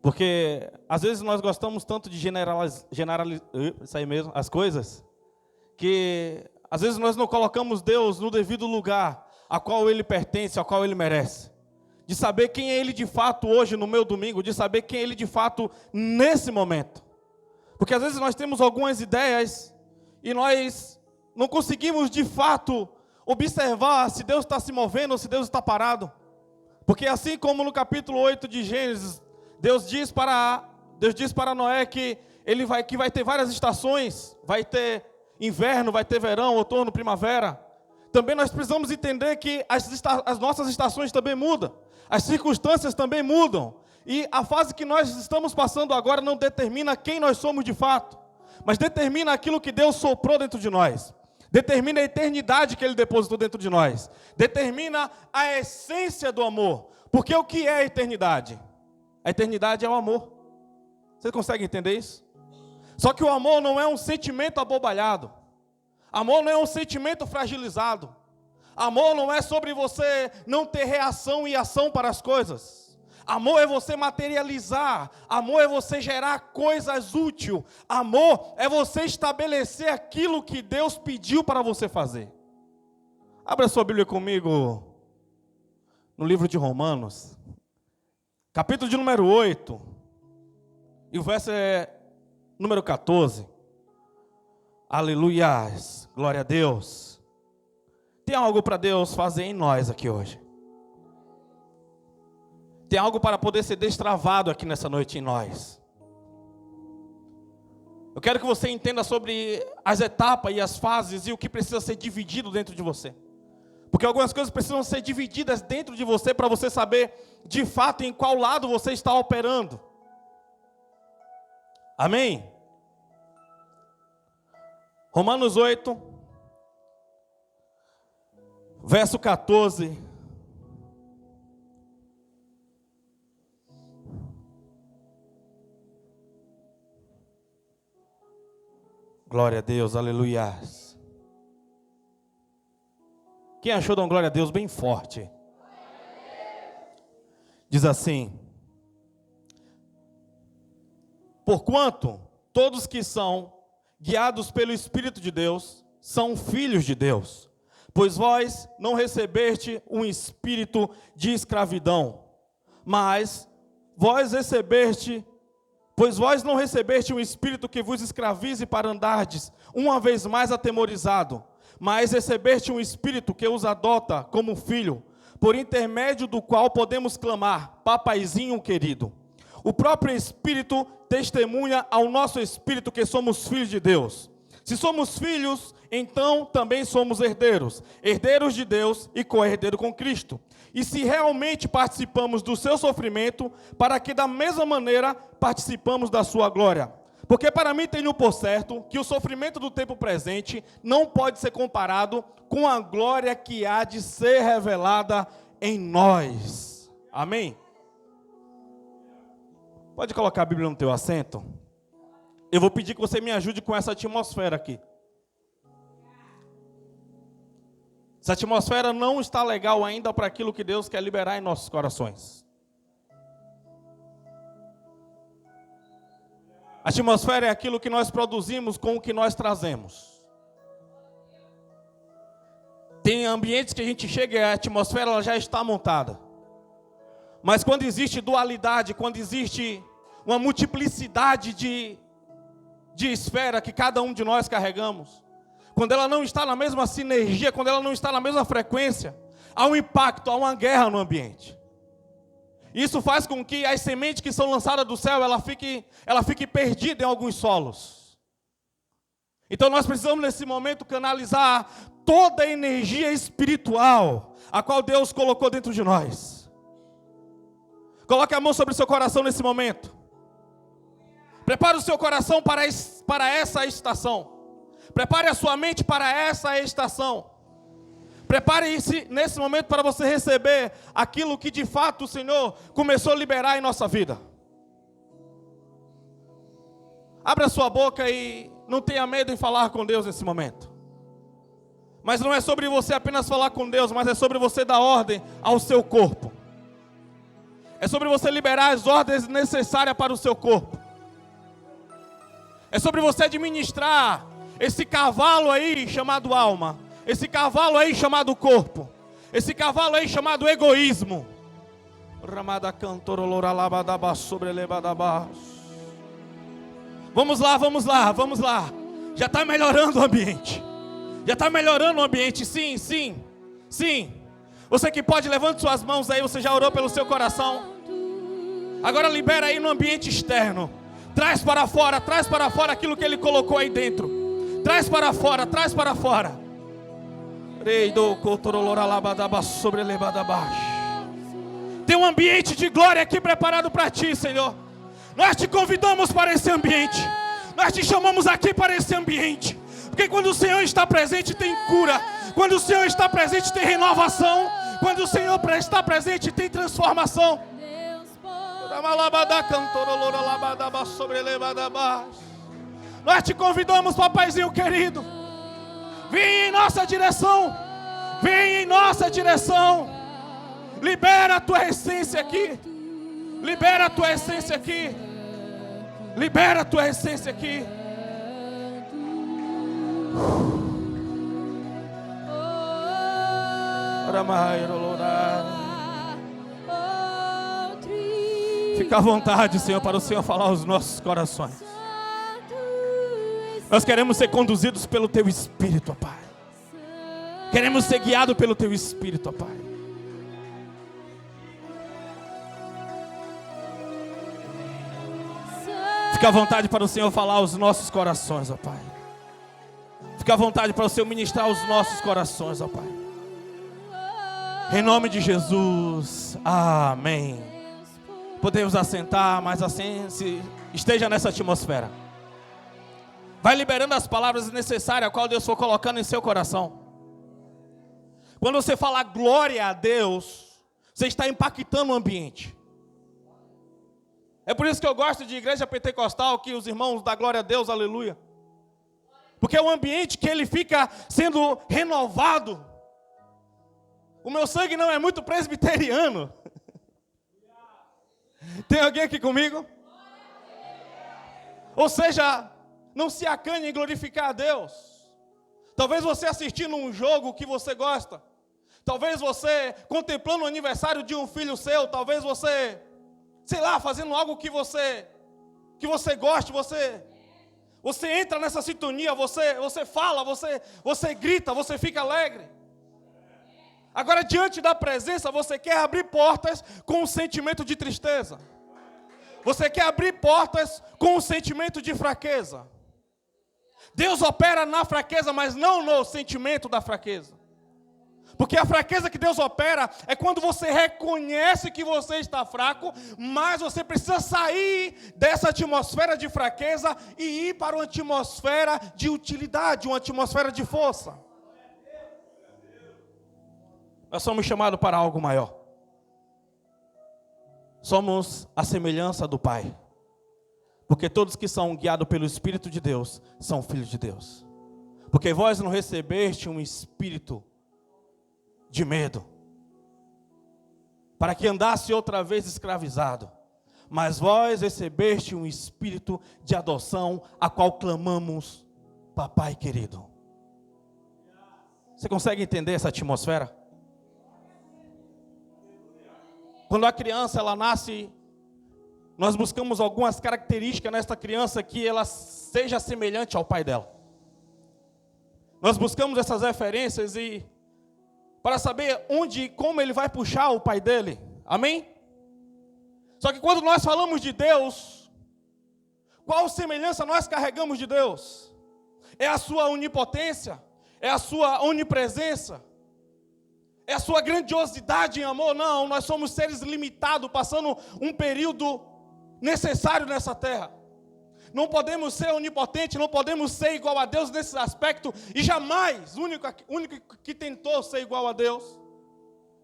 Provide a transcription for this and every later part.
Porque às vezes nós gostamos tanto de generalizar isso aí mesmo, as coisas, que às vezes nós não colocamos Deus no devido lugar a qual Ele pertence, a qual Ele merece. De saber quem é Ele de fato hoje no meu domingo, de saber quem é Ele de fato nesse momento. Porque às vezes nós temos algumas ideias e nós não conseguimos de fato observar se Deus está se movendo ou se Deus está parado. Porque assim como no capítulo 8 de Gênesis, Deus diz para Noé que vai ter várias estações, vai ter inverno, vai ter verão, outono, primavera. Também nós precisamos entender que as nossas estações também mudam, as circunstâncias também mudam. E a fase que nós estamos passando agora não determina quem nós somos de fato, mas determina aquilo que Deus soprou dentro de nós. Determina a eternidade que Ele depositou dentro de nós. Determina a essência do amor. Porque o que é a eternidade? A eternidade é o amor. Você consegue entender isso? Só que o amor não é um sentimento abobalhado. Amor não é um sentimento fragilizado. Amor não é sobre você não ter reação e ação para as coisas. Amor é você materializar. Amor é você gerar coisas úteis. Amor é você estabelecer aquilo que Deus pediu para você fazer. Abra sua Bíblia comigo no livro de Romanos, capítulo de número 8, e o verso é número 14. Aleluias, glória a Deus. Tem algo para Deus fazer em nós aqui hoje. Tem algo para poder ser destravado aqui nessa noite em nós. Eu quero que você entenda sobre as etapas e as fases e o que precisa ser dividido dentro de você. Porque algumas coisas precisam ser divididas dentro de você para você saber de fato em qual lado você está operando. Amém? Romanos 8, verso 14. Glória a Deus, aleluias. Quem achou de uma glória a Deus bem forte? Diz assim: porquanto todos que são guiados pelo Espírito de Deus são filhos de Deus. Pois vós não recebeste um espírito de escravidão, mas vós não recebeste um espírito que vos escravize para andardes uma vez mais atemorizado, mas recebeste um espírito que os adota como filho, por intermédio do qual podemos clamar, papaizinho querido. O próprio Espírito testemunha ao nosso espírito que somos filhos de Deus. Se somos filhos, então também somos herdeiros, herdeiros de Deus e co-herdeiro com Cristo. E se realmente participamos do seu sofrimento, para que da mesma maneira participamos da sua glória. Porque para mim tenho por certo que o sofrimento do tempo presente não pode ser comparado com a glória que há de ser revelada em nós. Amém? Pode colocar a Bíblia no teu assento? Eu vou pedir que você me ajude com essa atmosfera aqui. Essa atmosfera não está legal ainda para aquilo que Deus quer liberar em nossos corações. A atmosfera é aquilo que nós produzimos com o que nós trazemos. Tem ambientes que a gente chega e a atmosfera ela já está montada. Mas quando existe dualidade, quando existe uma multiplicidade de esfera que cada um de nós carregamos, quando ela não está na mesma sinergia, quando ela não está na mesma frequência, há um impacto, há uma guerra no ambiente. Isso faz com que as sementes que são lançadas do céu, ela fique perdida em alguns solos. Então nós precisamos nesse momento canalizar toda a energia espiritual, a qual Deus colocou dentro de nós. Coloque a mão sobre o seu coração nesse momento. Prepare o seu coração para essa estação. Prepare a sua mente para essa estação. Prepare-se nesse momento para você receber aquilo que de fato o Senhor começou a liberar em nossa vida. Abra sua boca e não tenha medo em falar com Deus nesse momento. Mas não é sobre você apenas falar com Deus, mas é sobre você dar ordem ao seu corpo. É sobre você liberar as ordens necessárias para o seu corpo. É sobre você administrar esse cavalo aí chamado alma. Esse cavalo aí chamado corpo. Esse cavalo aí chamado egoísmo. Vamos lá, vamos lá, vamos lá. Já está melhorando o ambiente. Já está melhorando o ambiente, sim, sim, sim. Você que pode, levante suas mãos aí, você já orou pelo seu coração. Agora libera aí no ambiente externo. Traz para fora aquilo que Ele colocou aí dentro. Traz para fora, traz para fora. Tem um ambiente de glória aqui preparado para ti, Senhor. Nós te convidamos para esse ambiente. Nós te chamamos aqui para esse ambiente. Porque quando o Senhor está presente tem cura. Quando o Senhor está presente tem renovação. Quando o Senhor está presente tem transformação. Nós te convidamos, papaizinho querido. Vem em nossa direção. Vem em nossa direção. Libera a tua essência aqui. Libera a tua essência aqui. Libera a tua essência aqui. Fica à vontade, Senhor, para o Senhor falar aos nossos corações. Nós queremos ser conduzidos pelo Teu Espírito, ó Pai. Queremos ser guiados pelo Teu Espírito, ó Pai. Fica à vontade para o Senhor falar aos nossos corações, ó Pai. Fica à vontade para o Senhor ministrar aos nossos corações, ó Pai. Em nome de Jesus, amém. Podemos assentar, mas assim, esteja nessa atmosfera. Vai liberando as palavras necessárias, a qual Deus for colocando em seu coração. Quando você falar glória a Deus, você está impactando o ambiente. É por isso que eu gosto de igreja pentecostal, que os irmãos dão glória a Deus, aleluia. Porque é um ambiente que ele fica sendo renovado. O meu sangue não é muito presbiteriano. Tem alguém aqui comigo? Ou seja, não se acanhe em glorificar a Deus. Talvez você assistindo um jogo que você gosta. Talvez você contemplando o aniversário de um filho seu. Talvez você, sei lá, fazendo algo que você goste. Você entra nessa sintonia, você fala, você grita, você fica alegre. Agora, diante da presença, você quer abrir portas com um sentimento de tristeza. Você quer abrir portas com um sentimento de fraqueza. Deus opera na fraqueza, mas não no sentimento da fraqueza. Porque a fraqueza que Deus opera é quando você reconhece que você está fraco, mas você precisa sair dessa atmosfera de fraqueza e ir para uma atmosfera de utilidade, uma atmosfera de força. Nós somos chamados para algo maior. Somos a semelhança do Pai. Porque todos que são guiados pelo Espírito de Deus são filhos de Deus. Porque vós não recebeste um espírito de medo, para que andasse outra vez escravizado. Mas vós recebeste um espírito de adoção, a qual clamamos, Papai querido. Você consegue entender essa atmosfera? Quando a criança ela nasce, nós buscamos algumas características nesta criança que ela seja semelhante ao pai dela. Nós buscamos essas referências e para saber onde e como ele vai puxar o pai dele. Amém? Só que quando nós falamos de Deus, qual semelhança nós carregamos de Deus? É a sua onipotência? É a sua onipresença? É a sua grandiosidade em amor? Não, nós somos seres limitados, passando um período necessário nessa terra. Não podemos ser onipotentes, não podemos ser igual a Deus nesse aspecto. E jamais, o único que tentou ser igual a Deus,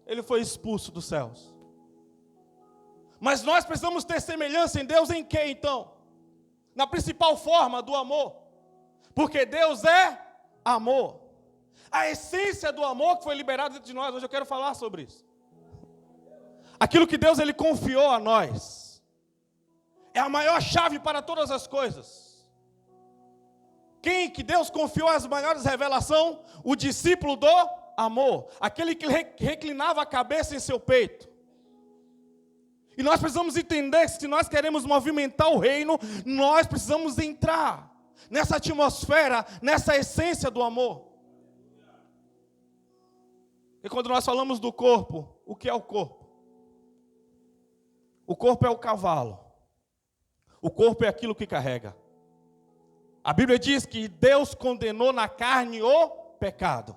ele foi expulso dos céus. Mas nós precisamos ter semelhança em Deus em quê então? Na principal forma do amor. Porque Deus é amor. A essência do amor que foi liberado dentro de nós, hoje eu quero falar sobre isso. Aquilo que Deus ele confiou a nós é a maior chave para todas as coisas. Quem que Deus confiou as maiores revelações? O discípulo do amor, aquele que reclinava a cabeça em seu peito. E nós precisamos entender que se nós queremos movimentar o reino, nós precisamos entrar nessa atmosfera, nessa essência do amor. E quando nós falamos do corpo, o que é o corpo? O corpo é o cavalo. O corpo é aquilo que carrega. A Bíblia diz que Deus condenou na carne o pecado.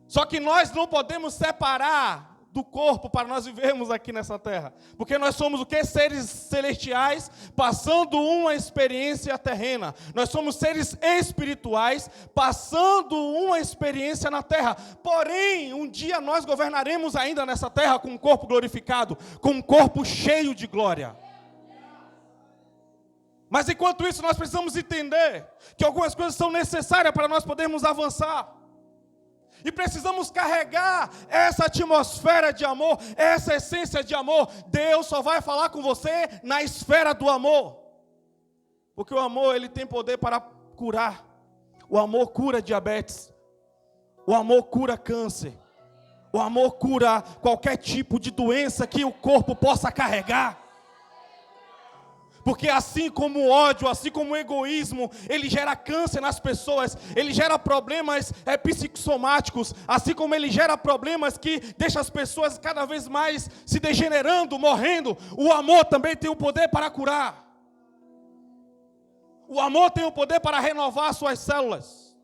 Só que nós não podemos separar do corpo para nós vivermos aqui nessa terra. Porque nós somos o que? Seres celestiais passando uma experiência terrena. Nós somos seres espirituais passando uma experiência na terra. Porém, um dia nós governaremos ainda nessa terra com um corpo glorificado, com um corpo cheio de glória. Mas enquanto isso nós precisamos entender que algumas coisas são necessárias para nós podermos avançar. E precisamos carregar essa atmosfera de amor, essa essência de amor. Deus só vai falar com você na esfera do amor. Porque o amor, ele tem poder para curar. O amor cura diabetes. O amor cura câncer. O amor cura qualquer tipo de doença que o corpo possa carregar. Porque assim como o ódio, assim como o egoísmo, ele gera câncer nas pessoas, ele gera problemas psicossomáticos, assim como ele gera problemas que deixam as pessoas cada vez mais se degenerando, morrendo, o amor também tem o poder para curar. O amor tem o poder para renovar suas células.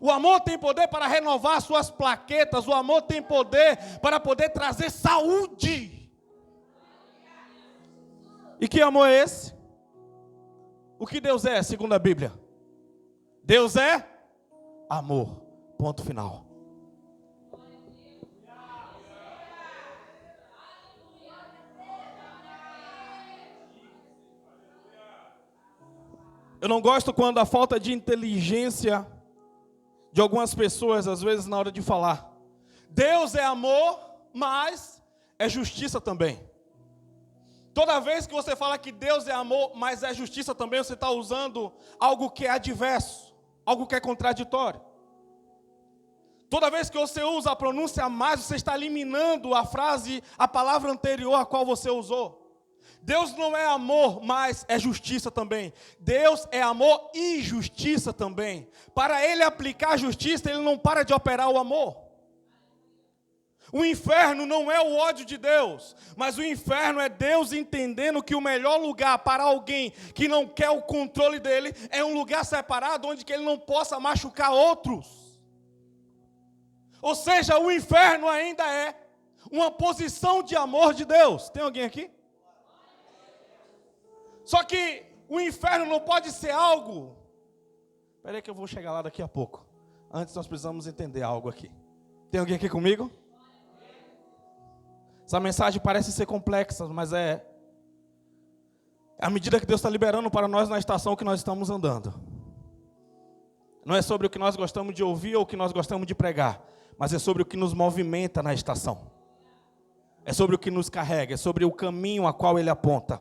O amor tem poder para renovar suas plaquetas. O amor tem poder para poder trazer saúde. E que amor é esse? O que Deus é, segundo a Bíblia? Deus é amor. Ponto final. Eu não gosto quando a falta de inteligência de algumas pessoas, às vezes, na hora de falar. Deus é amor, mas é justiça também. Toda vez que você fala que Deus é amor, mas é justiça também, você está usando algo que é adverso, algo que é contraditório. Toda vez que você usa a pronúncia mais, você está eliminando a frase, a palavra anterior a qual você usou. Deus não é amor, mas é justiça também. Deus é amor e justiça também. Para Ele aplicar a justiça, Ele não para de operar o amor. O inferno não é o ódio de Deus, mas o inferno é Deus entendendo que o melhor lugar para alguém que não quer o controle dele é um lugar separado onde que ele não possa machucar outros. Ou seja, o inferno ainda é uma posição de amor de Deus. Tem alguém aqui? Só que o inferno não pode ser algo. Espera aí que eu vou chegar lá daqui a pouco. Antes nós precisamos entender algo aqui. Tem alguém aqui comigo? Essa mensagem parece ser complexa, mas é a medida que Deus está liberando para nós na estação que nós estamos andando. Não é sobre o que nós gostamos de ouvir ou o que nós gostamos de pregar, mas é sobre o que nos movimenta na estação. É sobre o que nos carrega, é sobre o caminho a qual Ele aponta.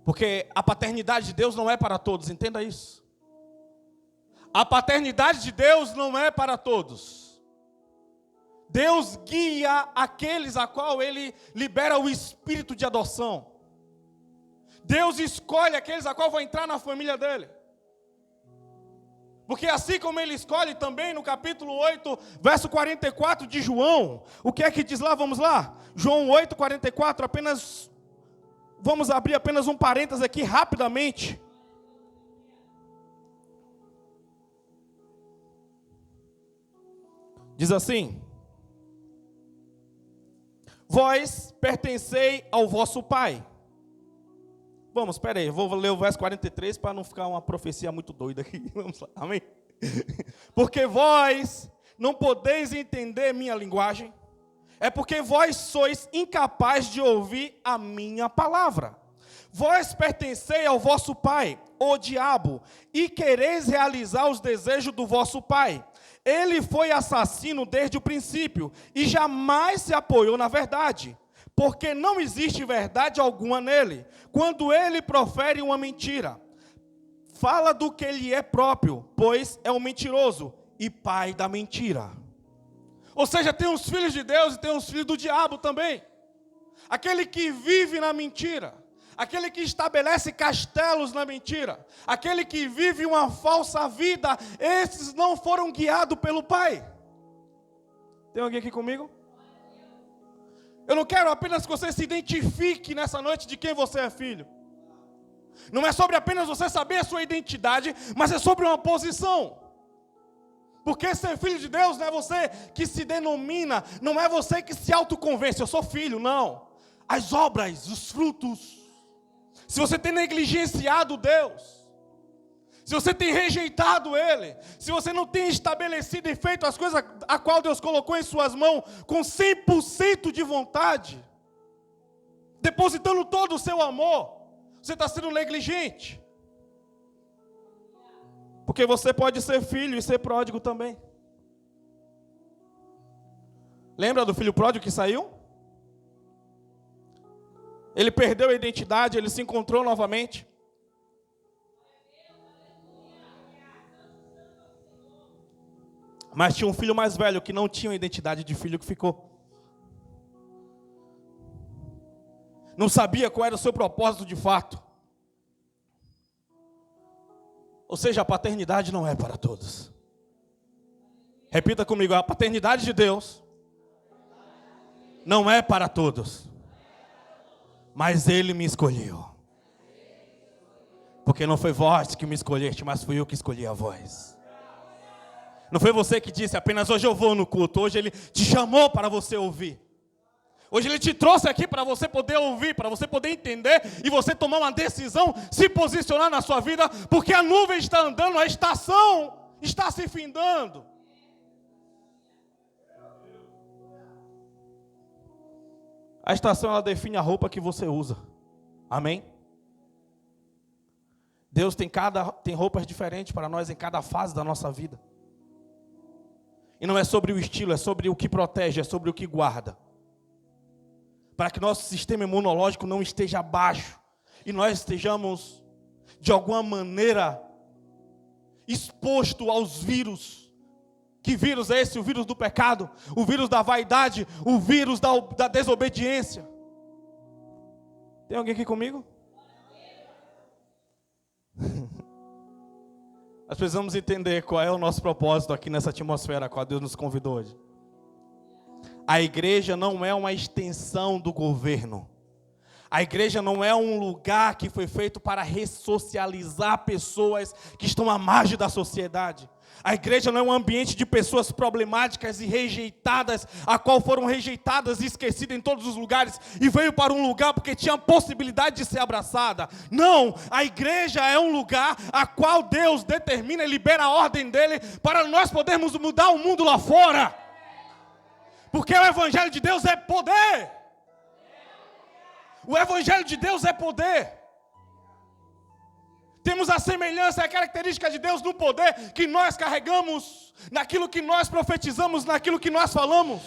Porque a paternidade de Deus não é para todos, entenda isso. A paternidade de Deus não é para todos. Deus guia aqueles a qual Ele libera o espírito de adoção. Deus escolhe aqueles a qual vão entrar na família dEle. Porque assim como Ele escolhe também no capítulo 8, verso 44 de João. O que é que diz lá? Vamos lá. João 8, 44, vamos abrir apenas um parênteses aqui rapidamente. Diz assim: vós pertencei ao vosso Pai. Vamos, espera aí, vou ler o verso 43 para não ficar uma profecia muito doida aqui. Vamos lá, amém? Porque vós não podeis entender minha linguagem, é porque vós sois incapazes de ouvir a minha palavra. Vós pertencei ao vosso pai, o diabo, e quereis realizar os desejos do vosso pai. Ele foi assassino desde o princípio e jamais se apoiou na verdade, porque não existe verdade alguma nele. Quando ele profere uma mentira, fala do que ele é próprio, pois é um mentiroso e pai da mentira. Ou seja, tem os filhos de Deus e tem os filhos do diabo também. Aquele que vive na mentira, aquele que estabelece castelos na mentira, aquele que vive uma falsa vida, esses não foram guiados pelo Pai. Tem alguém aqui comigo? Eu não quero apenas que você se identifique nessa noite de quem você é filho. Não é sobre apenas você saber a sua identidade, mas é sobre uma posição. Porque ser filho de Deus não é você que se denomina, não é você que se autoconvence, eu sou filho, não. As obras, os frutos. Se você tem negligenciado Deus, se você tem rejeitado Ele, se você não tem estabelecido e feito as coisas a qual Deus colocou em suas mãos com 100% de vontade, depositando todo o seu amor, você está sendo negligente. Porque você pode ser filho e ser pródigo também. Lembra do filho pródigo que saiu? Ele perdeu a identidade, ele se encontrou novamente. Mas tinha um filho mais velho que não tinha a identidade de filho que ficou. Não sabia qual era o seu propósito de fato. Ou seja, a paternidade não é para todos. Repita comigo, a paternidade de Deus não é para todos. Mas Ele me escolheu. Porque não foi vós que me escolheste, mas fui eu que escolhi a vós. Não foi você que disse apenas hoje eu vou no culto. Hoje Ele te chamou para você ouvir. Hoje Ele te trouxe aqui para você poder ouvir, para você poder entender e você tomar uma decisão, se posicionar na sua vida, porque a nuvem está andando, a estação está se findando. A estação, ela define a roupa que você usa. Amém? Deus tem roupas diferentes para nós em cada fase da nossa vida. E não é sobre o estilo, é sobre o que protege, é sobre o que guarda. Para que nosso sistema imunológico não esteja baixo e nós estejamos, de alguma maneira, exposto aos vírus. Que vírus é esse? O vírus do pecado, o vírus da vaidade, o vírus da desobediência. Tem alguém aqui comigo? Nós precisamos entender qual é o nosso propósito aqui nessa atmosfera a qual Deus nos convidou hoje. A igreja não é uma extensão do governo. A igreja não é um lugar que foi feito para ressocializar pessoas que estão à margem da sociedade. A igreja não é um ambiente de pessoas problemáticas e rejeitadas, a qual foram rejeitadas e esquecidas em todos os lugares e veio para um lugar porque tinha a possibilidade de ser abraçada. Não, a igreja é um lugar a qual Deus determina e libera a ordem dele para nós podermos mudar o mundo lá fora. Porque o evangelho de Deus é poder. O evangelho de Deus é poder. Temos a semelhança e a característica de Deus no poder que nós carregamos, naquilo que nós profetizamos, naquilo que nós falamos.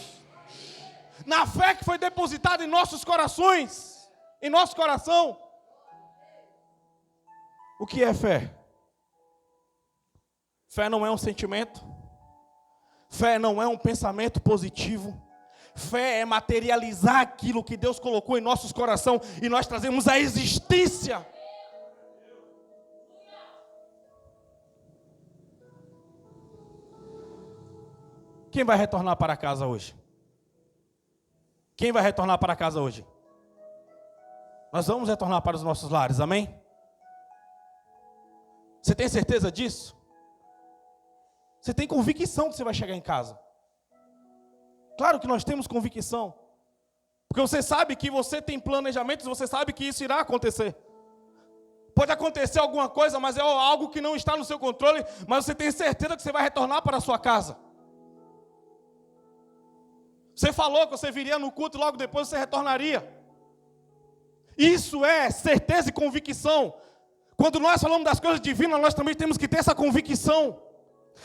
Na fé que foi depositada em nossos corações, em nosso coração. O que é fé? Fé não é um sentimento. Fé não é um pensamento positivo. Fé é materializar aquilo que Deus colocou em nossos corações e nós trazemos à existência. Quem vai retornar para casa hoje? Quem vai retornar para casa hoje? Nós vamos retornar para os nossos lares, amém? Você tem certeza disso? Você tem convicção que você vai chegar em casa? Claro que nós temos convicção. Porque você sabe que você tem planejamentos, você sabe que isso irá acontecer. Pode acontecer alguma coisa, mas é algo que não está no seu controle, mas você tem certeza que você vai retornar para a sua casa. Você falou que você viria no culto e logo depois você retornaria. Isso é certeza e convicção. Quando nós falamos das coisas divinas, nós também temos que ter essa convicção.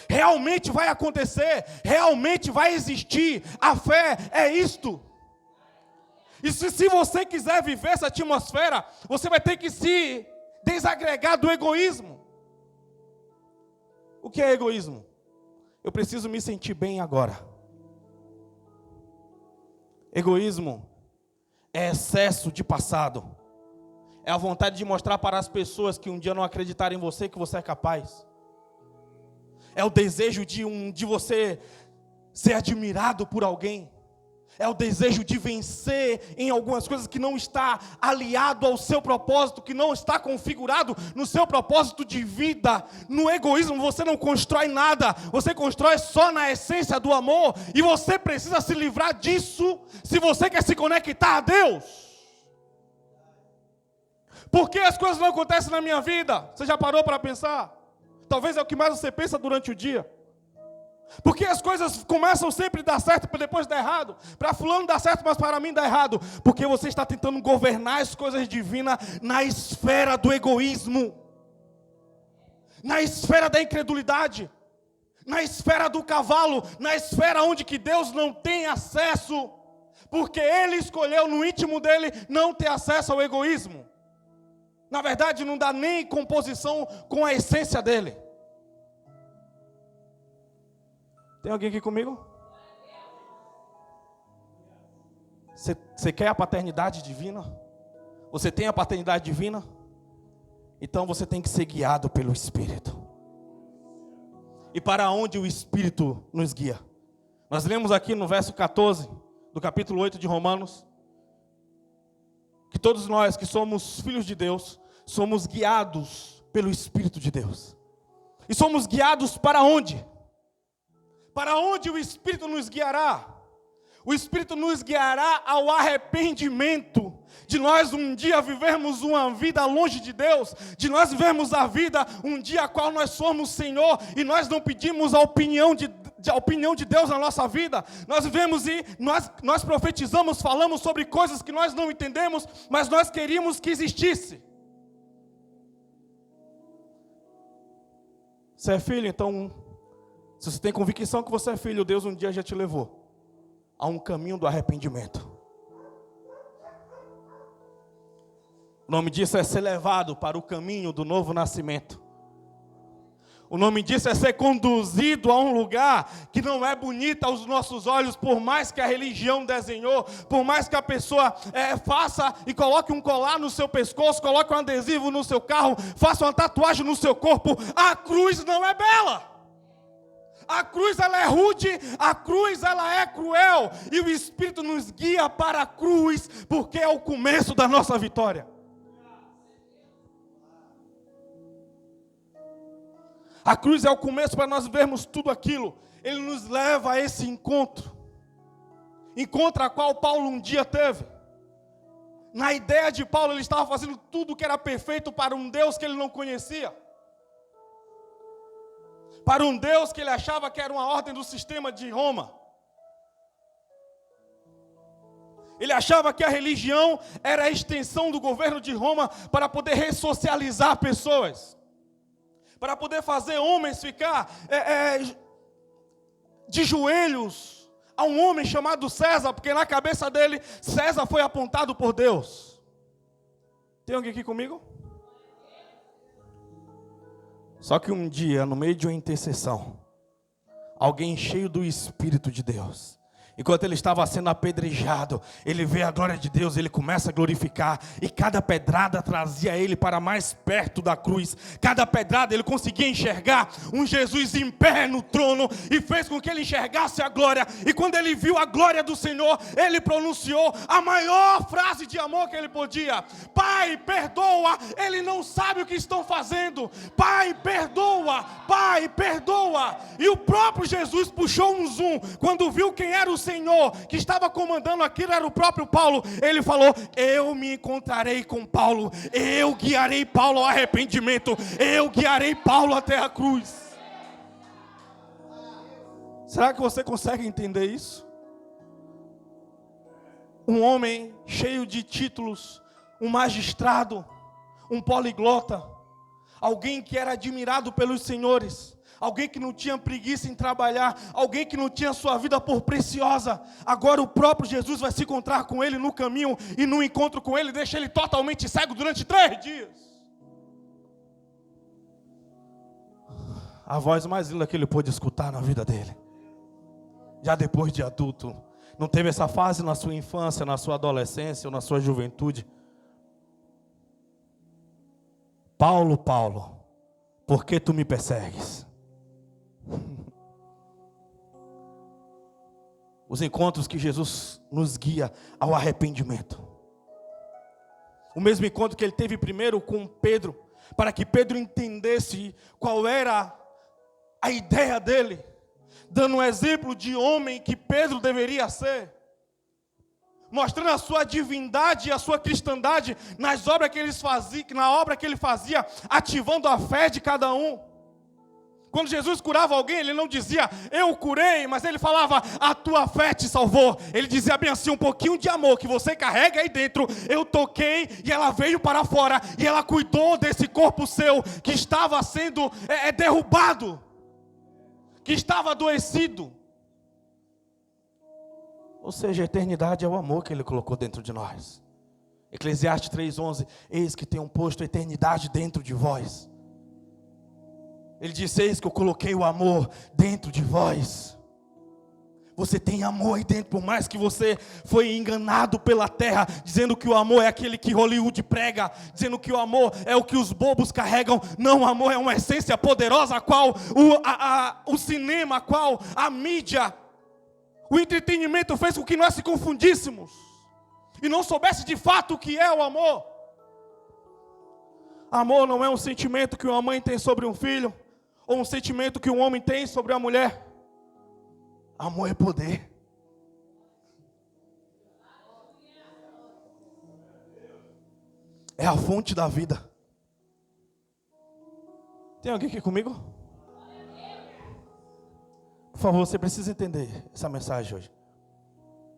Realmente vai acontecer, realmente vai existir. A fé é isto. E se você quiser viver essa atmosfera, você vai ter que se desagregar do egoísmo. O que é egoísmo? Eu preciso me sentir bem agora. Egoísmo é excesso de passado. É a vontade de mostrar para as pessoas que um dia não acreditaram em você que você é capaz. É o desejo de você ser admirado por alguém. É o desejo de vencer em algumas coisas que não está aliado ao seu propósito, que não está configurado no seu propósito de vida. No egoísmo você não constrói nada, você constrói só na essência do amor, e você precisa se livrar disso se você quer se conectar a Deus. Por que as coisas não acontecem na minha vida? Você já parou para pensar? Talvez é o que mais você pensa durante o dia. Porque as coisas começam sempre a dar certo para depois dar errado. Para fulano dá certo, mas para mim dá errado. Porque você está tentando governar as coisas divinas na esfera do egoísmo, na esfera da incredulidade, na esfera do cavalo, na esfera onde que Deus não tem acesso, porque Ele escolheu no íntimo dele não ter acesso ao egoísmo. Na verdade, não dá nem composição com a essência dele. Tem alguém aqui comigo? Você quer a paternidade divina? Você tem a paternidade divina? Então você tem que ser guiado pelo Espírito. E para onde o Espírito nos guia? Nós lemos aqui no verso 14 do capítulo 8 de Romanos, que todos nós que somos filhos de Deus, somos guiados pelo Espírito de Deus. E somos guiados para onde? Para onde o Espírito nos guiará? O Espírito nos guiará ao arrependimento, de nós um dia vivermos uma vida longe de Deus, de nós vivermos a vida um dia a qual nós somos Senhor, e nós não pedimos a opinião de Deus na nossa vida. Nós vivemos e nós profetizamos, falamos sobre coisas que nós não entendemos, mas nós queríamos que existisse. Você é filho, então, se você tem convicção que você é filho, Deus um dia já te levou a um caminho do arrependimento. O nome disso é ser levado para o caminho do novo nascimento. O nome disso é ser conduzido a um lugar que não é bonito aos nossos olhos, por mais que a religião desenhou, por mais que a pessoa faça e coloque um colar no seu pescoço, coloque um adesivo no seu carro, faça uma tatuagem no seu corpo, a cruz não é bela. A cruz ela é rude, a cruz ela é cruel, e o Espírito nos guia para a cruz, porque é o começo da nossa vitória. A cruz é o começo para nós vermos tudo aquilo. Ele nos leva a esse encontro a qual Paulo um dia teve. Na ideia de Paulo, ele estava fazendo tudo que era perfeito para um Deus que ele não conhecia, para um Deus que ele achava que era uma ordem do sistema de Roma. Ele achava que a religião era a extensão do governo de Roma para poder ressocializar pessoas, para poder fazer homens ficar de joelhos a um homem chamado César, porque na cabeça dele, César foi apontado por Deus. Tem alguém aqui comigo? Só que um dia, no meio de uma intercessão, alguém cheio do Espírito de Deus, enquanto ele estava sendo apedrejado, ele vê a glória de Deus, ele começa a glorificar, e cada pedrada trazia ele para mais perto da cruz. Cada pedrada ele conseguia enxergar um Jesus em pé no trono, e fez com que ele enxergasse a glória. E quando ele viu a glória do Senhor, ele pronunciou a maior frase de amor que ele podia: Pai, perdoa, ele não sabe o que estão fazendo. Pai, perdoa, Pai, perdoa. E o próprio Jesus puxou um zoom, quando viu quem era o Senhor que estava comandando aquilo, era o próprio Paulo. Ele falou: eu me encontrarei com Paulo, eu guiarei Paulo ao arrependimento, eu guiarei Paulo até a cruz. Será que você consegue entender isso? Um homem cheio de títulos, um magistrado, um poliglota, alguém que era admirado pelos senhores, alguém que não tinha preguiça em trabalhar, alguém que não tinha sua vida por preciosa. Agora o próprio Jesus vai se encontrar com ele no caminho, e no encontro com ele deixa ele totalmente cego durante 3 dias. A voz mais linda que ele pôde escutar na vida dele, já depois de adulto. Não teve essa fase na sua infância, na sua adolescência ou na sua juventude. Paulo, Paulo, por que tu me persegues? Os encontros que Jesus nos guia ao arrependimento. O mesmo encontro que ele teve primeiro com Pedro, para que Pedro entendesse qual era a ideia dele, dando um exemplo de homem que Pedro deveria ser, mostrando a sua divindade e a sua cristandade nas obras que eles faziam, na obra que ele fazia, ativando a fé de cada um. Quando Jesus curava alguém, ele não dizia, eu curei, mas ele falava, a tua fé te salvou. Ele dizia bem assim, um pouquinho de amor que você carrega aí dentro, eu toquei e ela veio para fora, e ela cuidou desse corpo seu, que estava sendo derrubado, que estava adoecido. Ou seja, a eternidade é o amor que ele colocou dentro de nós. Eclesiastes 3:11, eis que tenho posto a eternidade dentro de vós. Ele disse, eis que eu coloquei o amor dentro de vós. Você tem amor aí dentro, por mais que você foi enganado pela terra, dizendo que o amor é aquele que Hollywood prega, dizendo que o amor é o que os bobos carregam. Não, o amor é uma essência poderosa, a qual o cinema, a qual a mídia, o entretenimento fez com que nós se confundíssemos e não soubesse de fato o que é o amor. Amor não é um sentimento que uma mãe tem sobre um filho, ou um sentimento que um homem tem sobre a mulher. Amor é poder. É a fonte da vida. Tem alguém aqui comigo? Por favor, você precisa entender essa mensagem hoje.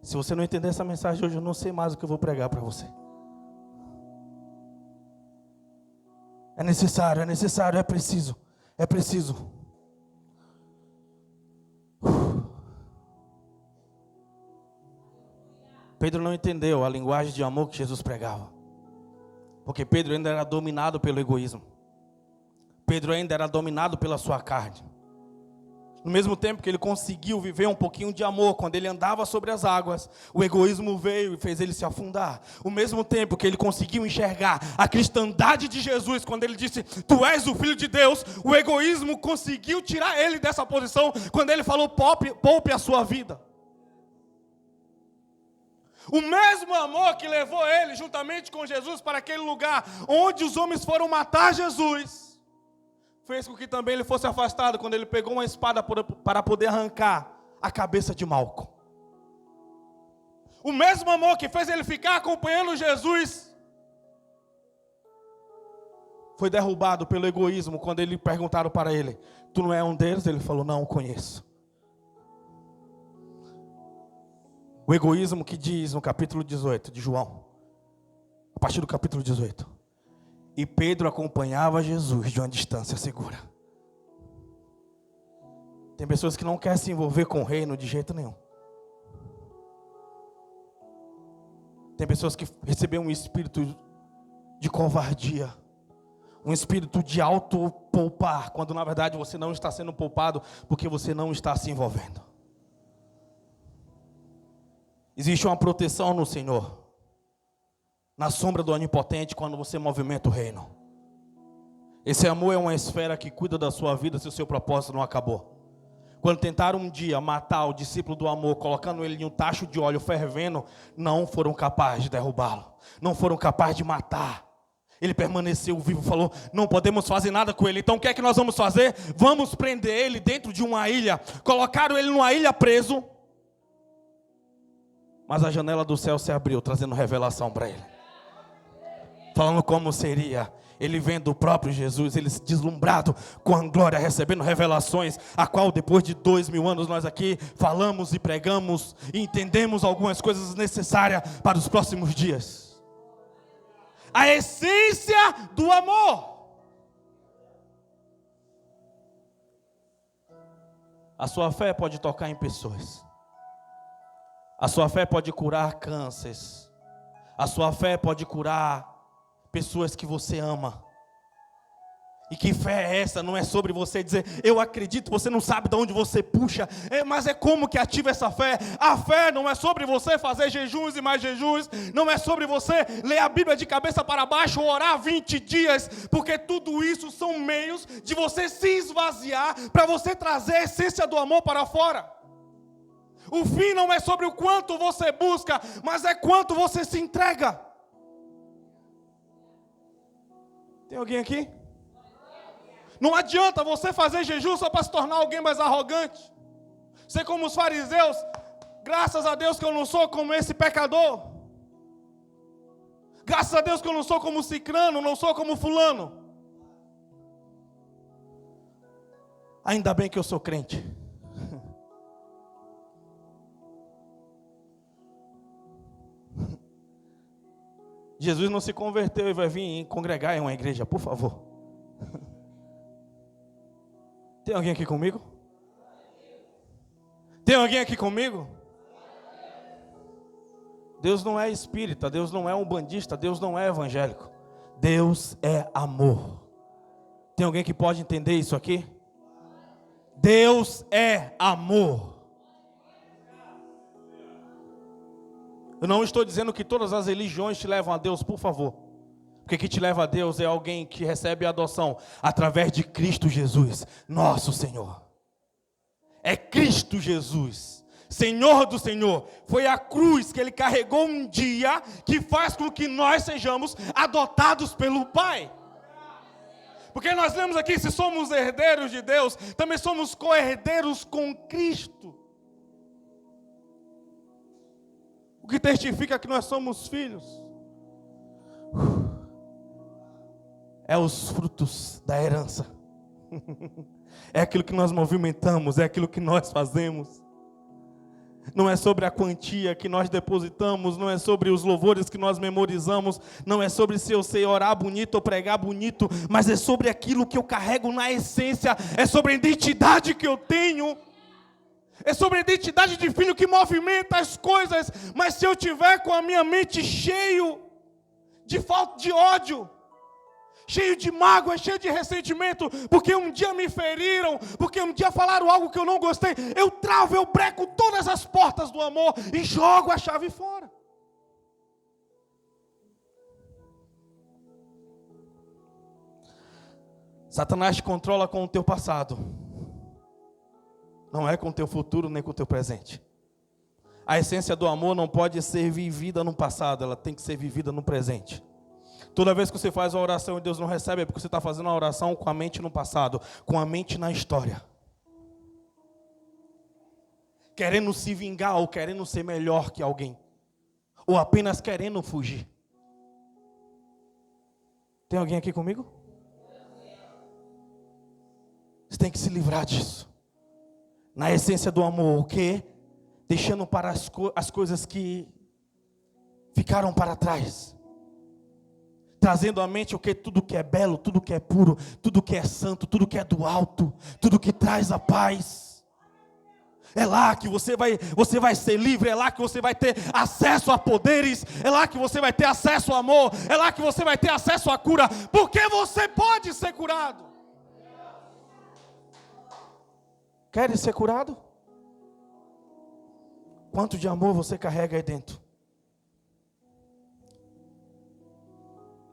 Se você não entender essa mensagem hoje, eu não sei mais o que eu vou pregar para você. É necessário, é preciso. É preciso. Pedro não entendeu a linguagem de amor que Jesus pregava. Porque Pedro ainda era dominado pelo egoísmo. Pedro ainda era dominado pela sua carne. No mesmo tempo que ele conseguiu viver um pouquinho de amor, quando ele andava sobre as águas, o egoísmo veio e fez ele se afundar. O mesmo tempo que ele conseguiu enxergar a cristandade de Jesus, quando ele disse, tu és o Filho de Deus, o egoísmo conseguiu tirar ele dessa posição, quando ele falou, poupe a sua vida. O mesmo amor que levou ele, juntamente com Jesus, para aquele lugar onde os homens foram matar Jesus, fez com que também ele fosse afastado quando ele pegou uma espada para poder arrancar a cabeça de Malco. O mesmo amor que fez ele ficar acompanhando Jesus foi derrubado pelo egoísmo quando ele perguntaram para ele, tu não é um deles? Ele falou, não, conheço. O egoísmo que diz no capítulo 18 de João, a partir do capítulo 18, e Pedro acompanhava Jesus de uma distância segura. Tem pessoas que não querem se envolver com o reino de jeito nenhum. Tem pessoas que receberam um espírito de covardia, um espírito de auto-poupar, quando na verdade você não está sendo poupado, porque você não está se envolvendo. Existe uma proteção no Senhor, na sombra do onipotente, quando você movimenta o reino. Esse amor é uma esfera que cuida da sua vida se o seu propósito não acabou. Quando tentaram um dia matar o discípulo do amor, colocando ele em um tacho de óleo fervendo, não foram capazes de derrubá-lo, não foram capazes de matar. Ele permaneceu vivo, falou, não podemos fazer nada com ele, então o que é que nós vamos fazer? Vamos prender ele dentro de uma ilha. Colocaram ele numa ilha preso, mas a janela do céu se abriu, trazendo revelação para ele. Falando como seria ele vendo o próprio Jesus, ele deslumbrado com a glória, recebendo revelações, a qual depois de 2000 anos nós aqui falamos e pregamos e entendemos algumas coisas necessárias para os próximos dias. A essência do amor. A sua fé pode tocar em pessoas. A sua fé pode curar cânceres. A sua fé pode curar pessoas que você ama. E que fé é essa? Não é sobre você dizer, eu acredito, você não sabe de onde você puxa. Mas é como que ativa essa fé? A fé não é sobre você fazer jejuns e mais jejuns. Não é sobre você ler a Bíblia de cabeça para baixo ou orar 20 dias. Porque tudo isso são meios de você se esvaziar, para você trazer a essência do amor para fora. O fim não é sobre o quanto você busca, mas é quanto você se entrega. Tem alguém aqui? Não adianta você fazer jejum só para se tornar alguém mais arrogante. Ser como os fariseus. Graças a Deus que eu não sou como esse pecador. Graças a Deus que eu não sou como cicrano, não sou como fulano. Ainda bem que eu sou crente. Jesus não se converteu e vai vir congregar em uma igreja, por favor. Tem alguém aqui comigo? Tem alguém aqui comigo? Deus não é espírita, Deus não é umbandista, Deus não é evangélico. Deus é amor. Tem alguém que pode entender isso aqui? Deus é amor. Eu não estou dizendo que todas as religiões te levam a Deus, por favor. Porque que te leva a Deus é alguém que recebe a adoção através de Cristo Jesus, nosso Senhor. É Cristo Jesus, Senhor do Senhor. Foi a cruz que Ele carregou um dia que faz com que nós sejamos adotados pelo Pai. Porque nós lemos aqui, se somos herdeiros de Deus, também somos co-herdeiros com Cristo. O que testifica que nós somos filhos. É os frutos da herança. É aquilo que nós movimentamos, é aquilo que nós fazemos. Não é sobre a quantia que nós depositamos, não é sobre os louvores que nós memorizamos, não é sobre se eu sei orar bonito ou pregar bonito, mas é sobre aquilo que eu carrego na essência, é sobre a identidade que eu tenho. É sobre a identidade de filho que movimenta as coisas, mas se eu tiver com a minha mente cheio de falta de ódio, cheio de mágoa, cheio de ressentimento, porque um dia me feriram, porque um dia falaram algo que eu não gostei, eu travo, eu breco todas as portas do amor e jogo a chave fora. Satanás te controla com o teu passado, não é com o teu futuro nem com o teu presente. A essência do amor não pode ser vivida no passado, ela tem que ser vivida no presente. Toda vez que você faz uma oração e Deus não recebe, é porque você está fazendo uma oração com a mente no passado, com a mente na história. Querendo se vingar ou querendo ser melhor que alguém. Ou apenas querendo fugir. Tem alguém aqui comigo? Você tem que se livrar disso. Na essência do amor, o quê? Deixando para as coisas que ficaram para trás. Trazendo à mente o que? Tudo que é belo, tudo que é puro, tudo que é santo, tudo que é do alto, tudo que traz a paz. É lá que você vai ser livre, é lá que você vai ter acesso a poderes, é lá que você vai ter acesso ao amor, é lá que você vai ter acesso à cura, porque você pode ser curado. Quer ser curado? Quanto de amor você carrega aí dentro?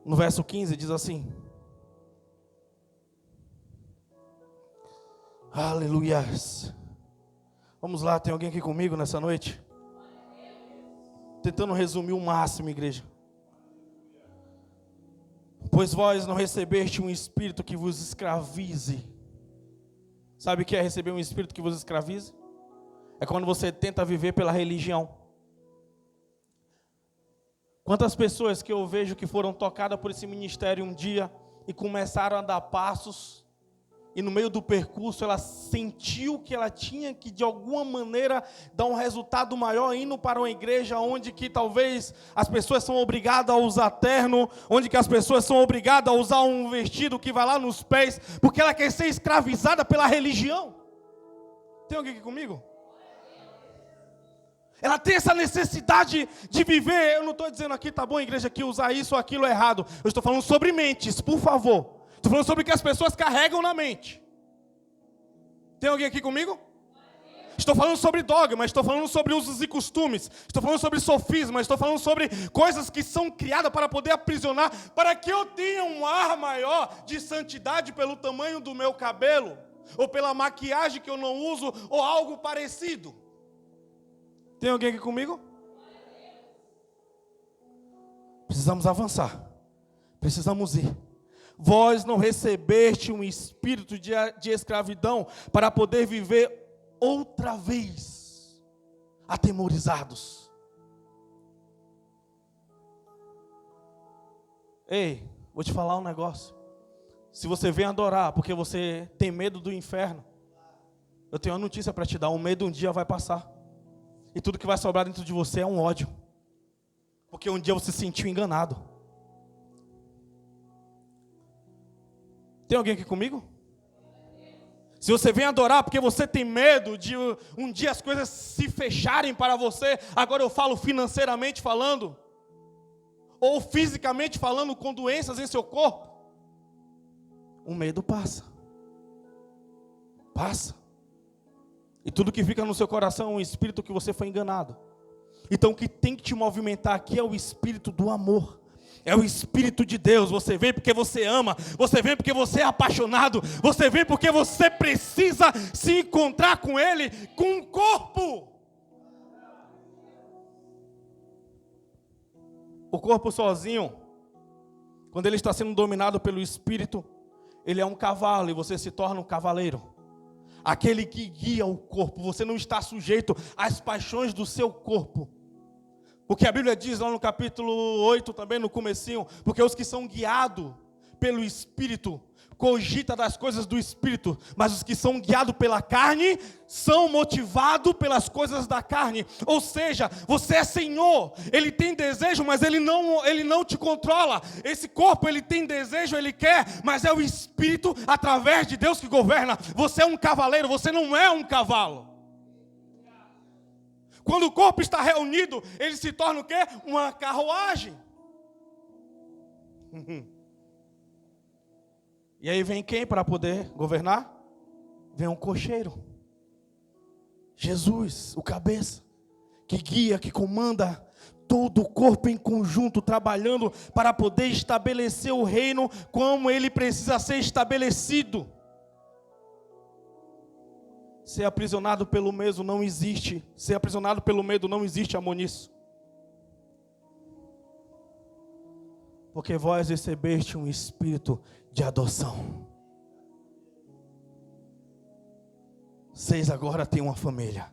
No verso 15 diz assim: aleluias. Vamos lá, tem alguém aqui comigo nessa noite? Tentando resumir o máximo, igreja. Pois vós não recebeste um espírito que vos escravize. Sabe o que é receber um espírito que vos escravize? É quando você tenta viver pela religião. Quantas pessoas que eu vejo que foram tocadas por esse ministério um dia e começaram a dar passos, e no meio do percurso ela sentiu que ela tinha que de alguma maneira dar um resultado maior indo para uma igreja onde que talvez as pessoas são obrigadas a usar terno, onde que as pessoas são obrigadas a usar um vestido que vai lá nos pés, porque ela quer ser escravizada pela religião. Tem alguém aqui comigo? Ela tem essa necessidade de viver. Eu não estou dizendo aqui, tá bom, igreja, que usar isso ou aquilo é errado. Eu estou falando sobre mentes, por favor. Estou falando sobre o que as pessoas carregam na mente. Tem alguém aqui comigo? Estou falando sobre dogma, estou falando sobre usos e costumes, estou falando sobre sofisma, estou falando sobre coisas que são criadas para poder aprisionar, para que eu tenha um ar maior de santidade pelo tamanho do meu cabelo, ou pela maquiagem que eu não uso, ou algo parecido. Tem alguém aqui comigo? Precisamos avançar, precisamos ir. Vós não recebeste um espírito de escravidão para poder viver outra vez atemorizados. Ei, vou te falar um negócio. Se você vem adorar porque você tem medo do inferno, eu tenho uma notícia para te dar: o medo um dia vai passar. E tudo que vai sobrar dentro de você é um ódio. Porque um dia você se sentiu enganado. Tem alguém aqui comigo? Se você vem adorar porque você tem medo de um dia as coisas se fecharem para você, agora eu falo financeiramente falando, ou fisicamente falando, com doenças em seu corpo, o medo passa. Passa. E tudo que fica no seu coração é um espírito que você foi enganado. Então o que tem que te movimentar aqui é o espírito do amor. É o Espírito de Deus. Você vem porque você ama, você vem porque você é apaixonado, você vem porque você precisa se encontrar com Ele, com o corpo. O corpo sozinho, quando ele está sendo dominado pelo Espírito, ele é um cavalo e você se torna um cavaleiro. Aquele que guia o corpo. Você não está sujeito às paixões do seu corpo. Porque a Bíblia diz lá no capítulo 8, também no comecinho, porque os que são guiados pelo Espírito, cogita das coisas do Espírito, mas os que são guiados pela carne, são motivados pelas coisas da carne. Ou seja, você é Senhor, Ele tem desejo, mas Ele não te controla. Esse corpo, ele tem desejo, ele quer, mas é o Espírito, através de Deus, que governa. Você é um cavaleiro, você não é um cavalo. Quando o corpo está reunido, ele se torna o quê? Uma carruagem. E aí vem quem para poder governar? Vem um cocheiro. Jesus, o cabeça, que guia, que comanda todo o corpo em conjunto, trabalhando para poder estabelecer o reino como ele precisa ser estabelecido. Ser aprisionado pelo medo não existe. Ser aprisionado pelo medo não existe, amor, nisso. Porque vós recebeste um espírito de adoção. Vocês agora têm uma família.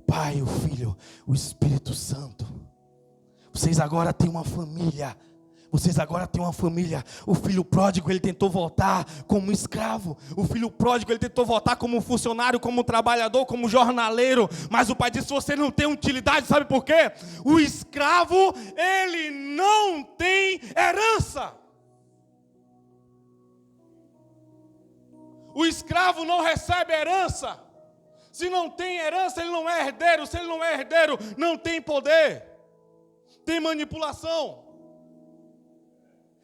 Pai, o Filho, o Espírito Santo. Vocês agora têm uma família. Vocês agora têm uma família. O filho pródigo, ele tentou voltar como escravo. O filho pródigo, ele tentou voltar como funcionário, como trabalhador, como jornaleiro. Mas o pai disse: você não tem utilidade, sabe por quê? O escravo, ele não tem herança. O escravo não recebe herança. Se não tem herança, ele não é herdeiro. Se ele não é herdeiro, não tem poder. Tem manipulação.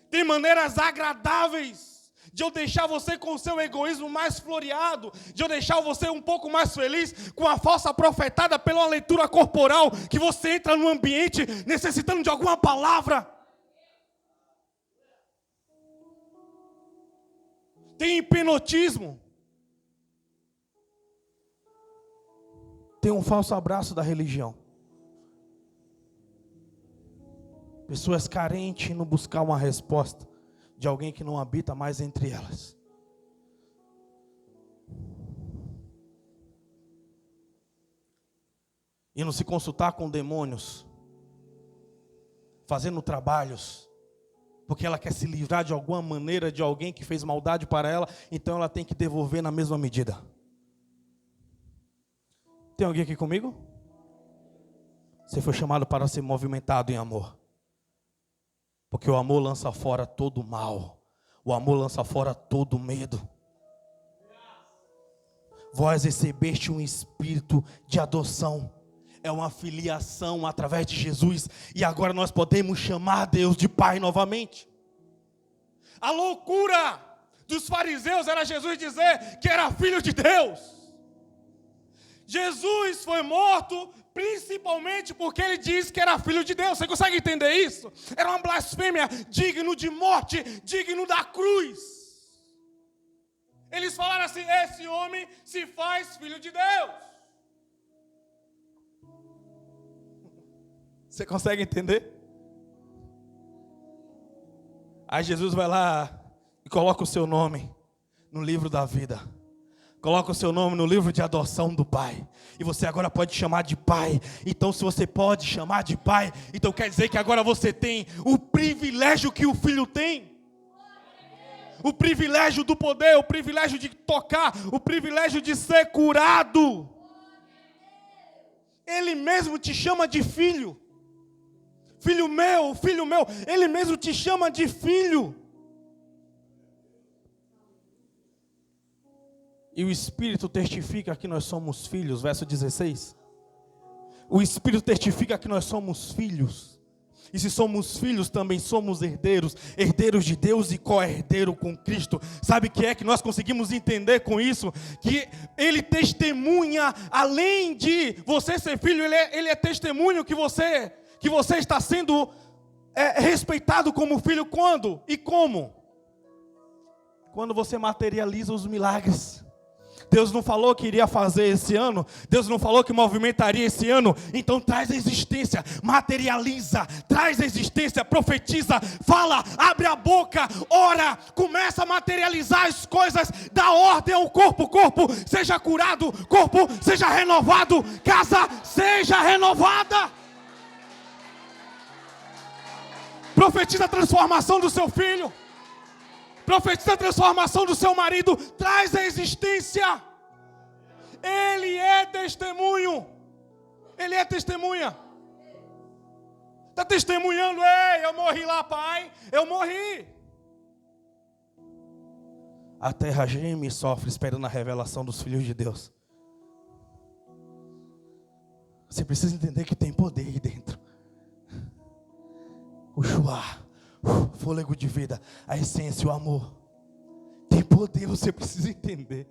Tem maneiras agradáveis de eu deixar você com o seu egoísmo mais floreado, de eu deixar você um pouco mais feliz com a falsa profetada pela leitura corporal, que você entra no ambiente necessitando de alguma palavra. Tem hipnotismo. Tem um falso abraço da religião. Pessoas carentes no buscar uma resposta de alguém que não habita mais entre elas. Indo se consultar com demônios, fazendo trabalhos, porque ela quer se livrar de alguma maneira de alguém que fez maldade para ela, então ela tem que devolver na mesma medida. Tem alguém aqui comigo? Você foi chamado para ser movimentado em amor. Porque o amor lança fora todo o mal. O amor lança fora todo o medo. vós recebeste um espírito de adoção. É uma filiação através de Jesus. E agora nós podemos chamar Deus de Pai novamente. A loucura dos fariseus era Jesus dizer que era filho de Deus. Jesus foi morto principalmente porque ele disse que era filho de Deus. Você consegue entender isso? Era uma blasfêmia, digno de morte, digno da cruz. Eles falaram assim: esse homem se faz filho de Deus. Você consegue entender? Aí Jesus vai lá e coloca o seu nome no livro da vida. Coloca o seu nome no livro de adoção do Pai. E você agora pode chamar de Pai. Então, se você pode chamar de Pai, então quer dizer que agora você tem o privilégio que o Filho tem. O privilégio do poder, o privilégio de tocar, o privilégio de ser curado. Ele mesmo te chama de filho. Filho meu, Ele mesmo te chama de filho. E o Espírito testifica que nós somos filhos, verso 16. O Espírito testifica que nós somos filhos. E se somos filhos, também somos herdeiros. Herdeiros de Deus e co-herdeiro com Cristo. Sabe o que é que nós conseguimos entender com isso? Que Ele testemunha, além de você ser filho, Ele é testemunho que você está sendo respeitado como filho. Quando e como? Quando você materializa os milagres. Deus não falou que iria fazer esse ano, Deus não falou que movimentaria esse ano, então traz a existência, materializa, traz a existência, profetiza, fala, abre a boca, ora, começa a materializar as coisas, dá ordem ao corpo, corpo seja curado, corpo seja renovado, casa seja renovada. Profetiza a transformação do seu filho. Profetiza a transformação do seu marido. Traz a existência. Ele é testemunho. Ele é testemunha. Está testemunhando. Ei, eu morri lá, pai. Eu morri. A terra geme e sofre esperando a revelação dos filhos de Deus. Você precisa entender que tem poder aí dentro. O chuar, fôlego de vida, a essência, o amor. Tem poder, você precisa entender.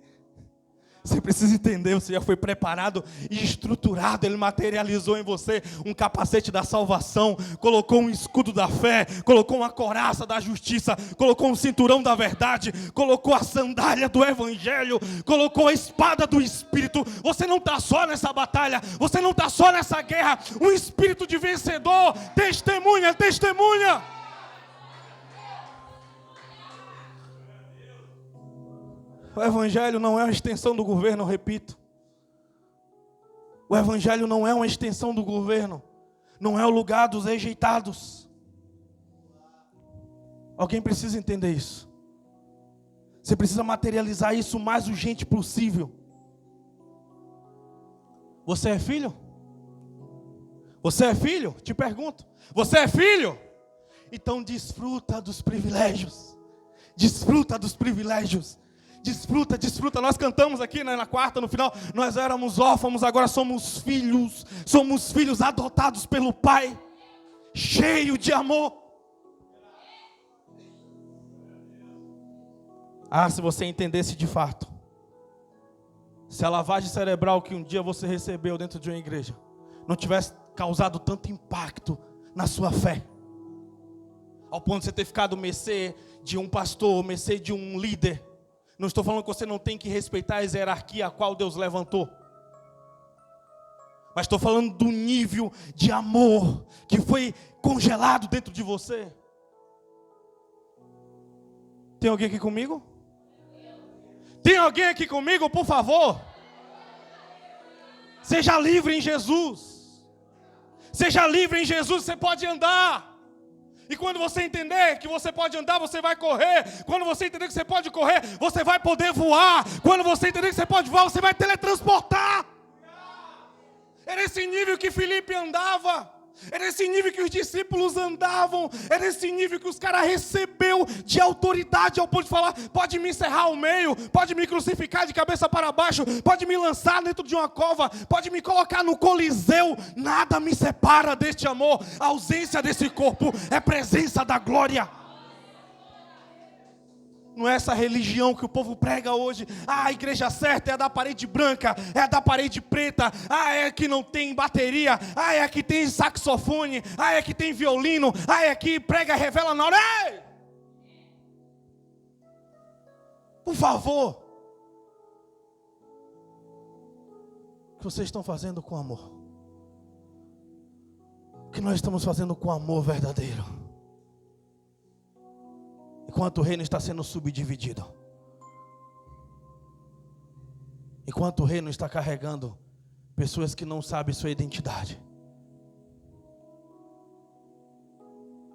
Você precisa entender, você já foi preparado e estruturado. Ele materializou em você um capacete da salvação, colocou um escudo da fé, colocou uma couraça da justiça, colocou um cinturão da verdade, colocou a sandália do evangelho, colocou a espada do Espírito. Você não está só nessa batalha, você não está só nessa guerra. Um espírito de vencedor, testemunha, testemunha. O Evangelho não é uma extensão do governo, eu repito. O Evangelho não é uma extensão do governo. Não é o lugar dos rejeitados. Alguém precisa entender isso. Você precisa materializar isso o mais urgente possível. Você é filho? Você é filho? Te pergunto. Você é filho? Então desfruta dos privilégios. Desfruta dos privilégios. Desfruta, desfruta. Nós cantamos aqui, né, na quarta, no final. Nós éramos órfãos, agora somos filhos. Somos filhos adotados pelo Pai. Cheio de amor. Ah, se você entendesse de fato. Se a lavagem cerebral que um dia você recebeu dentro de uma igreja não tivesse causado tanto impacto na sua fé, ao ponto de você ter ficado mercê de um pastor, mercê de um líder. Não estou falando que você não tem que respeitar a hierarquia a qual Deus levantou. Mas estou falando do nível de amor que foi congelado dentro de você. Tem alguém aqui comigo? Tem alguém aqui comigo, por favor? Seja livre em Jesus. Seja livre em Jesus, você pode andar. E quando você entender que você pode andar, você vai correr. Quando você entender que você pode correr, você vai poder voar. Quando você entender que você pode voar, você vai teletransportar. Era esse nível que Filipe andava. É nesse nível que os discípulos andavam. É nesse nível que os caras recebeu de autoridade ao ponto de falar: pode me encerrar ao meio, pode me crucificar de cabeça para baixo, pode me lançar dentro de uma cova, pode me colocar no coliseu. Nada me separa deste amor. A ausência desse corpo é presença da glória. Não é essa religião que o povo prega hoje. A igreja certa é a da parede branca, é a da parede preta. É a que não tem bateria. É a que tem saxofone. É a que tem violino. É a que prega e revela na hora. Ei! Por favor. O que vocês estão fazendo com amor? O que nós estamos fazendo com amor verdadeiro? Enquanto o reino está sendo subdividido, enquanto o reino está carregando pessoas que não sabem sua identidade,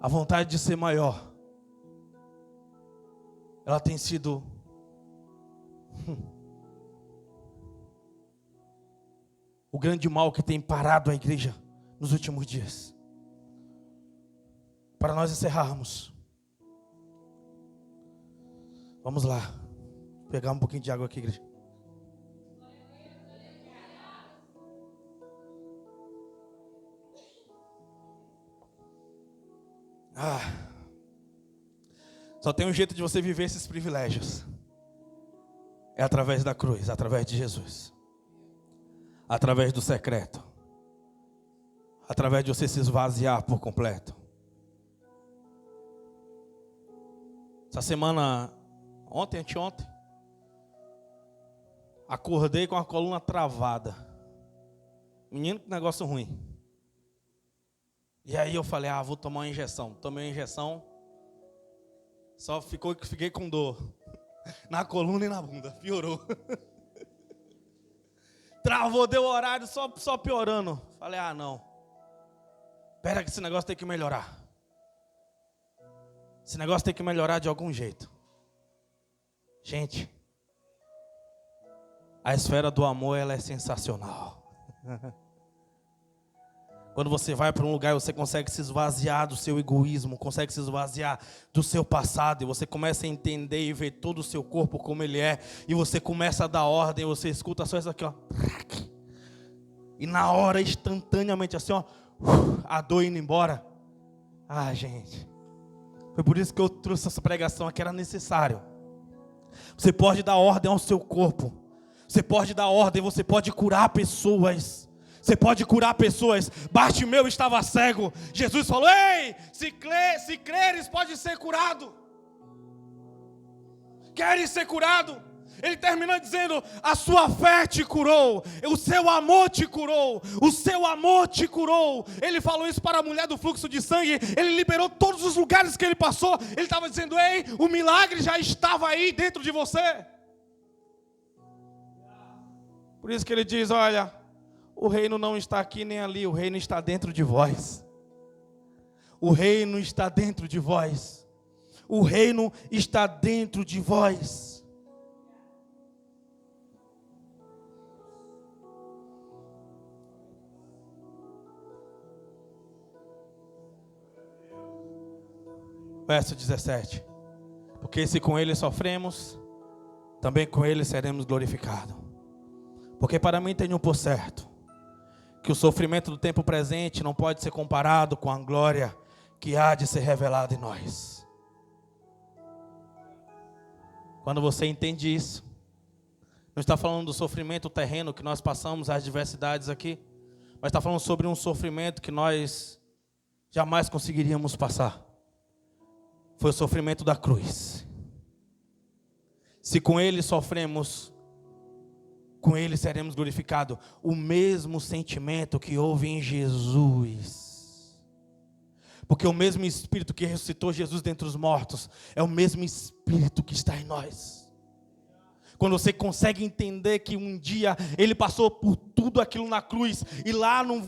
a vontade de ser maior, ela tem sido o grande mal que tem parado a igreja nos últimos dias. Para nós encerrarmos, vamos lá, pegar um pouquinho de água aqui, igreja. Só tem um jeito de você viver esses privilégios. É através da cruz, através de Jesus. Através do secreto. Através de você se esvaziar por completo. Essa semana, anteontem, acordei com a coluna travada. Menino, que negócio ruim. E aí eu falei, vou tomar uma injeção. Tomei uma injeção, só fiquei com dor. Na coluna e na bunda, piorou. Travou, deu horário, só piorando. Falei, não. Espera que esse negócio tem que melhorar. Esse negócio tem que melhorar de algum jeito. Gente, a esfera do amor, ela é sensacional. Quando você vai para um lugar, você consegue se esvaziar do seu egoísmo, consegue se esvaziar do seu passado, e você começa a entender e ver todo o seu corpo como ele é, e você começa a dar ordem, você escuta só isso aqui, ó. E na hora, instantaneamente, assim, ó, a dor indo embora. Gente, foi por isso que eu trouxe essa pregação aqui, era necessário. Você pode dar ordem ao seu corpo. Você pode dar ordem, você pode curar pessoas. Você pode curar pessoas. Bartimeu estava cego. Jesus falou, ei, se creres pode ser curado. Queres ser curado? Ele terminou dizendo, a sua fé te curou, o seu amor te curou, o seu amor te curou. Ele falou isso para a mulher do fluxo de sangue, ele liberou todos os lugares que ele passou. Ele estava dizendo, ei, o milagre já estava aí dentro de você. Por isso que ele diz, olha, o reino não está aqui nem ali, o reino está dentro de vós. O reino está dentro de vós. O reino está dentro de vós. Verso 17. Porque se com ele sofremos, também com ele seremos glorificados. Porque para mim tenho por certo que o sofrimento do tempo presente não pode ser comparado com a glória que há de ser revelada em nós. Quando você entende isso, não está falando do sofrimento terreno que nós passamos, as adversidades aqui, mas está falando sobre um sofrimento que nós jamais conseguiríamos passar. Foi o sofrimento da cruz. Se com ele sofremos, com ele seremos glorificados. O mesmo sentimento que houve em Jesus. Porque o mesmo Espírito que ressuscitou Jesus dentre os mortos é o mesmo Espírito que está em nós. Quando você consegue entender que um dia Ele passou por tudo aquilo na cruz. E lá no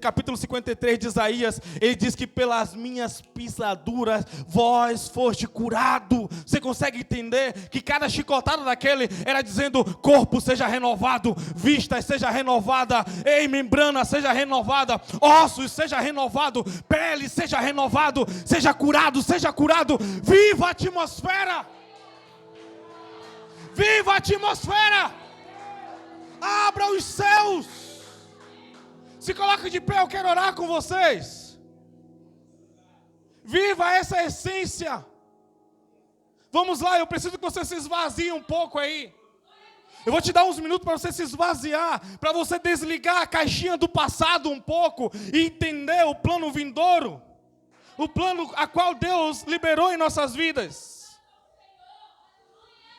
capítulo 53 de Isaías, Ele diz que pelas minhas pisaduras vós foste curado. Você consegue entender que cada chicotada daquele era dizendo: corpo seja renovado, vista seja renovada, ei, membrana seja renovada, ossos seja renovado, pele seja renovado, seja curado, seja curado. Viva a atmosfera! Viva a atmosfera! Abra os céus! Se coloque de pé, eu quero orar com vocês. Viva essa essência! Vamos lá, eu preciso que você se esvazie um pouco aí. Eu vou te dar uns minutos para você se esvaziar, para você desligar a caixinha do passado um pouco e entender o plano vindouro, o plano a qual Deus liberou em nossas vidas.